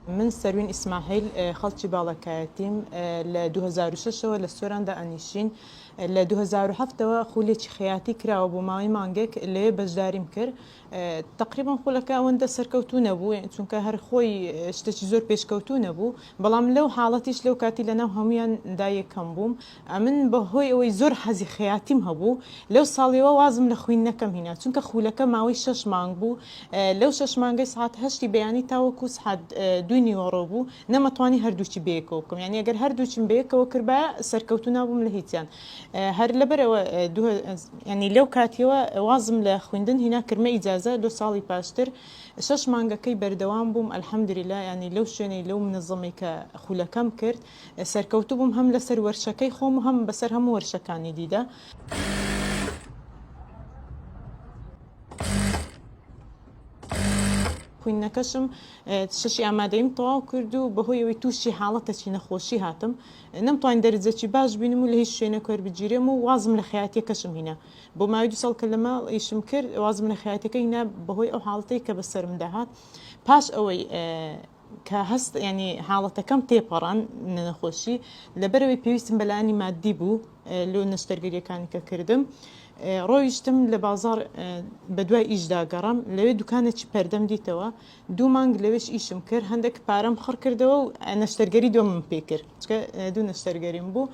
من سەروین ئیسماعیل خەڵکی باڵەکایەتیم لە 2006ەوە لە سۆراندا ئەنیشین لە 2007ەوە خولێکی خەیاتی کراوە بۆ ماوەی مانگێک لێ بەشداریم کرد تقریبان خولەکە ئەوەندە سەرکەوتوو نەبوو چونکە هەر خۆی شتێکی زۆر پێشکەوتوو نەبوو بەڵام لەو حاڵەتیش لەو کاتی لەناو هەمویان دایەکەم بووم من بەهۆی ئەوەی زۆر حەزی خەیاتیم هەبوو لەو ساڵیەوە وازم لە خوێندنەکەم هینا چونکە خولەکە ماوەی 6 مانگ بوو لەو 6 مانگەی سعات 8 بەیانی تاوەکو سعات 2 نیوەڕۆ بوو نەمەتوانی هەردووچی بەیەکەوە بکەم یعنی ئەگەر هەردووچم بەیەکەوە کردبە سەرکەوتو نابووم لە هیچیان هەر لەبەرەوە ینی لەو کاتیەوە وازم لە خوێندن هینا کردمە ئیجازە دو ساڵی پاشتر 6 مانگەکەی بەردەوام بووم ئەلحەمدولیلا ینی لەو شوێنەی لەو منەظەمەی کە خولەکەم کرد سەرکەوتو بووم هەم لەسەر وەرشەکەی خۆم و هەم بەسەر هەموو وەرشەکانی دیدا. خوێندنەکەشم شەشی ئامادەیم تەواو کرد و بەهۆی ئەوەی تووشی حاڵەتێکی نەخۆشی هاتم نەمتوان دەرەجەکی باش بینم و لە هیچ شوێنە وەربگیرێم و وازم لە خەیاتیەکەشم هینا بۆ ماوەی 2 ساڵ کە لە ماڵ ئیشم کرد وازم لە خەیاتەکە هینا بەهۆی ئەو حاڵەتەی کە بەسەرم داهات پاش ئەوەی کە هەست ینی حاڵەتەکەم تێپەڕان نەخۆشی لەبەرەوەی پێویستم بەلایانی مادی بوو لەو نەشتەرگەریەکانی کە کردم ڕۆیشتم لە بازار بە دوای ئیشدا گەڕام لەوێ دوکانێکی پەردەم دیتەوە 2 مانگ لەوێش ئیشم کرد هەندێک پارەم خڕ کردەوە و نەشتەرگەری دووەمم پێ کرد چکە 2 نەشتەرگەریم بوو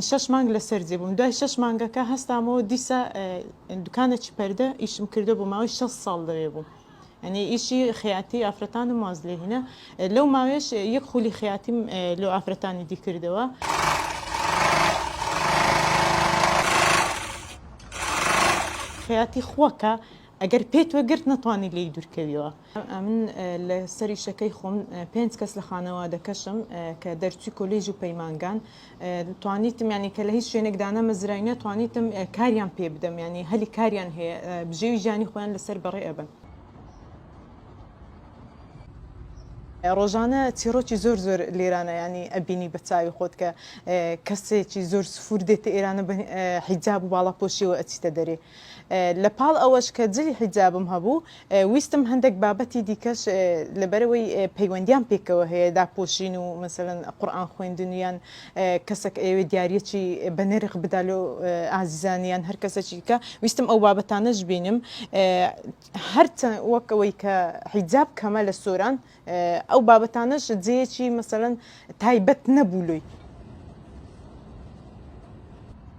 6 مانگ لەسەر جێ بووم دوای 6 مانگەکە هەستامەوە دیسە دوکانێکی پەردە ئیشم کردو بۆ ماوەی 6 ساڵ لەوێ بوو ینی ئیشی خەیاتی ئافرەتانم واز لێ هینە لەو ماوێش یەک خولی خەیاتیم لەو ئافرەتانی دی کردەوە. خەیاتی خۆکە ئەگەر پێت وەگرت نەتوانی لی دوورکەویەوە من لە سەری شەکەی خۆم 5 کەس لە خانەوادەکەشم کە دەرچووی کۆلێژ و پەیمانگان توانیتم ینی کە لە هیچ شوێنێکدانە مەزراینە توانیتم کاریان پێ بدەم ینی هەلی کاریان هەیە بژێوی ژیانی خۆیان لەسەر بەڕێ ئەبن. ڕۆژانە چیرۆکی زۆر زۆر لێرانە ینی ئەبینی بە چاوی خۆت کە کەسێکی زۆر سفور دێتە ئێرانە حیجاب و باڵاپۆشیەوە ئەچیتە دەرێ لە پاڵ ئەوەش کە جلی حیجابم هەبوو ویستم هەندێک بابەتی دیکەش لەبەرەوەی پەیوەندیان پێکەوە هەیە داپۆشین و مەسەلەن قورئان خوێندنیان کەسێک ئەوێ دیارەکی بە نرخ بدالۆ ئازیزانیان هەر کەسێکی کە ویستم ئەو بابەتانەش بینم هەرچەند وەکەوەی کە حیجاب کەمە لە سۆران ئەو بابەتانەش جێیەکی مەسەلەن تایبەت نەبوولۆی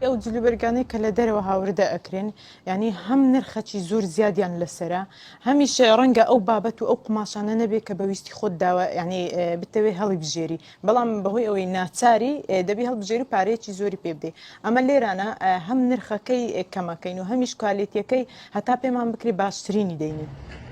ئەو جلوبەرگانەی کە لە دەرەوە هاوردە ئەکرێن ینی هەم نرخەکی زۆر زیادیان لەسرە هەمیشە ڕەنگە ئەو بابەت و ئەو قماشانە نەبێت کە بەویستی خۆت داوە ینی بتەوێ هەڵی بژێری بەڵام بەهۆی ئەوەی ناچاری دەبی هەڵبژێری و پارەیەکی زۆری پێ بدەیت ئەمە لێرانە هەم نرخەکەی کەمەکەین و هەمیش کوالیتیەکەی هەتا پێمان بکری باشترینی دەینێت.